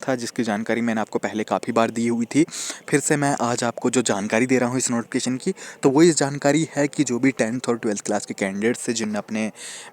था जिसकी जानकारी मैंने आपको पहले काफ़ी बार दी हुई थी। फिर से मैं आज आपको जो जानकारी दे रहा हूँ इस नोटिफिकेशन की, तो वो इस जानकारी है कि जो भी 10th और 12th क्लास के कैंडिडेट्स थे जिनने अपने,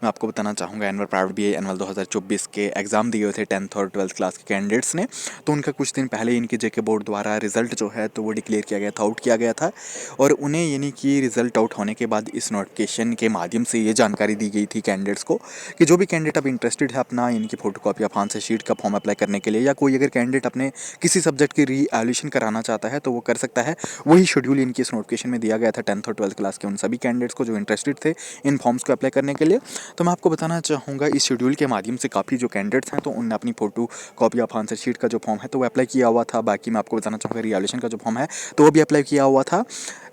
मैं आपको बताना चाहूँगा, एनुअल प्राइवेट बीए एनुअल 2024 के एग्ज़ाम दिए हुए थे 10th और 12th क्लास के कैंडिडेट्स ने, तो उनका कुछ दिन पहले इनके जेके बोर्ड द्वारा रिजल्ट जो है तो वो डिक्लेयर किया गया था, आउट किया गया था। और उन्हें यानी कि रिजल्ट आउट होने के बाद इस नोटिफिकेशन के माध्यम से ये जानकारी दी गई थी कैंडिडेट्स को कि जो भी कैंडिडेट अब इंटरेस्टेड है अपना यानी कि फोटोकॉपी ऑफ आंसर शीट का फॉर्म अप्लाई करने के लिए, या कोई अगर कैंडिडेट अपने किसी सब्जेक्ट की रीएवल्यूएशन कराना चाहता है तो वो कर सकता है। वही शेड्यूल इनकी इस नोटिफिकेशन में दिया गया था 10th और 12th क्लास के उन सभी कैंडिडेट्स को जो इंटरेस्टेड थे इन फॉर्म्स को अप्लाई करने के लिए। तो मैं आपको बताना चाहूँगा इस शेड्यूल के माध्यम से काफ़ी जो कैंडिडेट्स हैं तो उनने अपनी photo copy of answer sheet का जो फॉर्म है तो वो अप्लाई किया हुआ था। बाकी मैं आपको बताना चाहूँगा रीएवल्यूएशन का जो फॉर्म है तो वो भी अप्लाई किया हुआ था।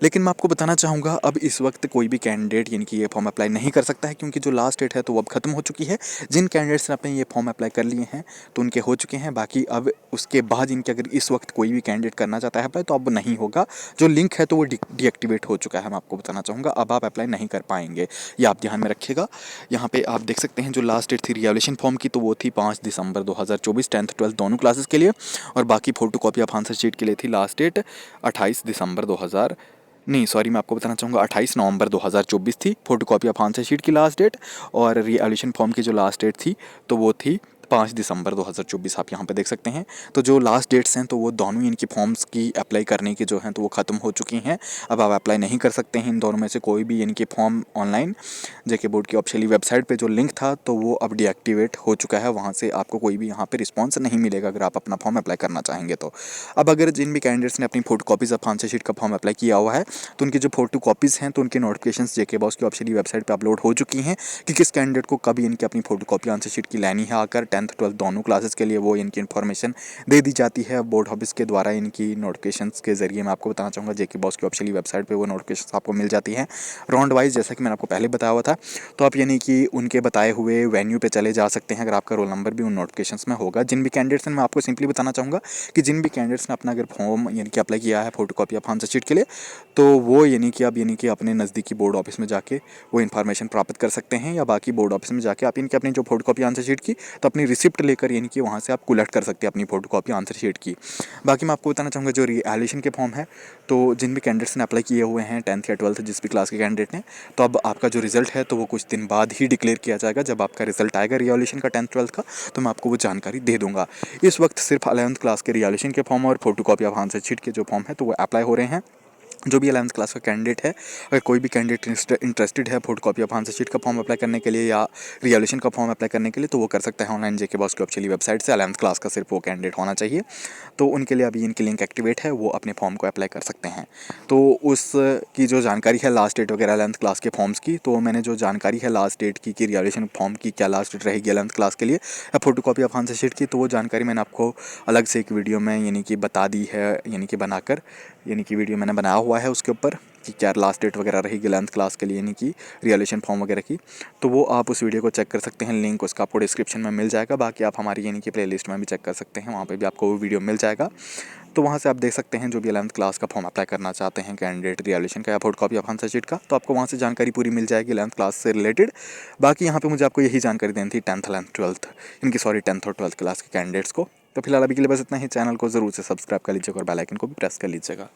लेकिन मैं आपको बताना चाहूँगा अब इस वक्त कोई भी कैंडिडेट यानी कि ये फॉर्म अप्लाई नहीं कर सकता है, क्योंकि जो लास्ट डेट है तो वो अब खत्म हो चुकी है। जिन कैंडिडेट्स ने अपने ये फॉर्म अप्लाई कर लिए हैं तो उनके हो चुके हैं। बाकी अब उसके बाद इनके अगर इस वक्त कोई भी कैंडिडेट करना चाहता है अप्लाई तो अब नहीं होगा। जो लिंक है तो वो डीएक्टिवेट हो चुका है। मैं आपको बताना चाहूँगा अब आप अप्लाई नहीं कर पाएंगे, ये आप ध्यान में रखिएगा। यहाँ पे आप देख सकते हैं जो लास्ट डेट थी रिएवल्यूएशन फॉर्म की तो वो थी 5 दिसंबर 2024 10th 12th दोनों क्लासेस के लिए। और बाकी photo copy of answer sheet के लिए थी लास्ट डेट 28 दिसंबर 2000 नहीं सॉरी मैं आपको बताना चाहूँगा 28 नवंबर 2024 थी photo copy of answer sheet की लास्ट डेट। और रीएवल्यूएशन फॉर्म की जो लास्ट डेट थी तो वो थी 5 दिसंबर 2024। आप यहाँ पे देख सकते हैं तो जो लास्ट डेट्स हैं तो वो दोनों ही इनकी फॉर्म्स की अप्लाई करने की जो हैं तो वो ख़त्म हो चुकी हैं। अब आप अप्लाई नहीं कर सकते हैं इन दोनों में से कोई भी इनके फॉर्म ऑनलाइन। जेके बोर्ड की ऑफिशियली वेबसाइट पे जो लिंक था तो वो अब डीएक्टिवेट हो चुका है, वहाँ से आपको कोई भी यहाँ पे रिस्पॉन्स नहीं मिलेगा अगर आप अपना फॉर्म अप्लाई करना चाहेंगे तो। अब अगर जिन भी कैंडिडेट्स ने अपनी photo copies of answer sheet का फॉर्म अप्लाई किया हुआ है तो उनकी जो फोटो कॉपीज़ हैं तो उनकी नोटिफिकेशंस जेके बॉस की ऑफिशियली वेबसाइट पे अपलोड हो चुकी हैं कि किस कैंडिडेट को कब इनकी अपनी फोटो कॉपी आंसर शीट की लेनी है। आकर 10th 12th दोनों क्लासेस के लिए वो इनकी इन्फॉर्मेशन दे दी जाती है बोर्ड ऑफिस के द्वारा। इनकी नोटिफिकेशंस के जरिए मैं आपको बताना चाहूँगा जेके बॉस की ऑफिशियली वेबसाइट पर वो नोटिफिकेशंस आपको मिल जाती हैं राउंड वाइज, जैसा कि मैंने आपको पहले बताया हुआ था। तो आप यानी कि उनके बताए हुए वेन्यू पे चले जा सकते हैं अगर आपका रोल नंबर भी उन नोटिफिकेशंस में होगा। जिन भी कैंडिडेट्स ने, मैं आपको सिंपली बताना चाहूँगा कि जिन भी कैंडिडेट्स ने अपना अगर फॉर्म यानी कि अप्लाई किया है photo copy of answer sheet के लिए तो वो यानी कि अब यानी कि अपने नज़दीकी बोर्ड ऑफिस में जाके वो इन्फॉर्मेशन प्राप्त कर सकते हैं, या बाकी बोर्ड ऑफिस में जाके आप इनकी अपनी जो फोटो कॉपी आंसर शीट की तो अपनी रिसिप्ट लेकर यानी कि वहाँ से आप कलेक्ट कर सकते हैं अपनी फोटो कॉपी आंसर शीट की। बाकी मैं आपको बताना चाहूँगा जो रीएवल्यूएशन के फॉर्म है तो जिन भी कैंडिडेट्स ने अप्लाई किए हुए हैं 10th या 12th जिस भी क्लास के कैंडिडेट ने, तो अब आपका जो रिजल्ट है तो वो कुछ दिन बाद ही डिक्लेयर किया जाएगा। जब आपका रिजल्ट आएगा रीएवल्यूएशन का 10th 12th का तो मैं आपको वो जानकारी दे दूंगा। इस वक्त सिर्फ 11th क्लास के रीएवल्यूएशन के फॉर्म और photo copy of answer sheet के जो फॉर्म है तो वो अप्लाई हो रहे हैं। जो भी 11th क्लास का कैंडिडेट है, अगर कोई भी कैंडिडेट इंटरेस्टेड है photo copy of answer sheet का फॉर्म अप्लाई करने के लिए या रीएवल्यूएशन का फॉर्म अप्लाई करने के लिए तो वो कर सकता है ऑनलाइन जेके बॉस की ऑफिशियली वेबसाइट से। 11th क्लास का सिर्फ वो कैंडिडेट होना चाहिए, तो उनके लिए अभी इनकी लिंक एक्टिवेट है, वो अपने फॉर्म को अप्लाई कर सकते हैं। तो उसकी जो जानकारी है लास्ट डेट वगैरह 11th क्लास के फॉर्म्स की, तो मैंने जो जानकारी है लास्ट डेट की कि रीएवल्यूएशन फॉर्म की क्या लास्ट डेट रहेगी 11th क्लास के लिए या photo copy of answer sheet की, तो वो जानकारी मैंने आपको अलग से एक वीडियो में यानी कि बता दी है, यानी कि बनाकर यानी कि वीडियो मैंने बनाया हुआ है उसके ऊपर कि क्या लास्ट डेट वगैरह रहेगी 11th क्लास के लिए यानी कि रीएवल्यूएशन फॉर्म वगैरह की। तो वो आप उस वीडियो को चेक कर सकते हैं, लिंक उसका आपको डिस्क्रिप्शन में मिल जाएगा। बाकी आप हमारी यानी कि प्लेलिस्ट में भी चेक कर सकते हैं, वहाँ पे भी आपको वो वीडियो मिल जाएगा। तो वहाँ से आप देख सकते हैं जो भी 11th क्लास का फॉर्म अप्लाई करना चाहते हैं कैंडिडेट रीएवल्यूएशन का या photo copy of answer sheet का, तो आपको वहाँ से जानकारी पूरी मिल जाएगी 11th क्लास से रिलेटेड। बाकी यहाँ पे मुझे आपको यही जानकारी देनी थी 10th 11th 12th इनकी 10th और 12th क्लास के कैंडिडेट्स को। तो फिलहाल अभी के लिए बस इतना ही। चैनल को ज़रूर से सब्सक्राइब कर लीजिएगा और बेल आइकन को भी प्रेस कर लीजिएगा।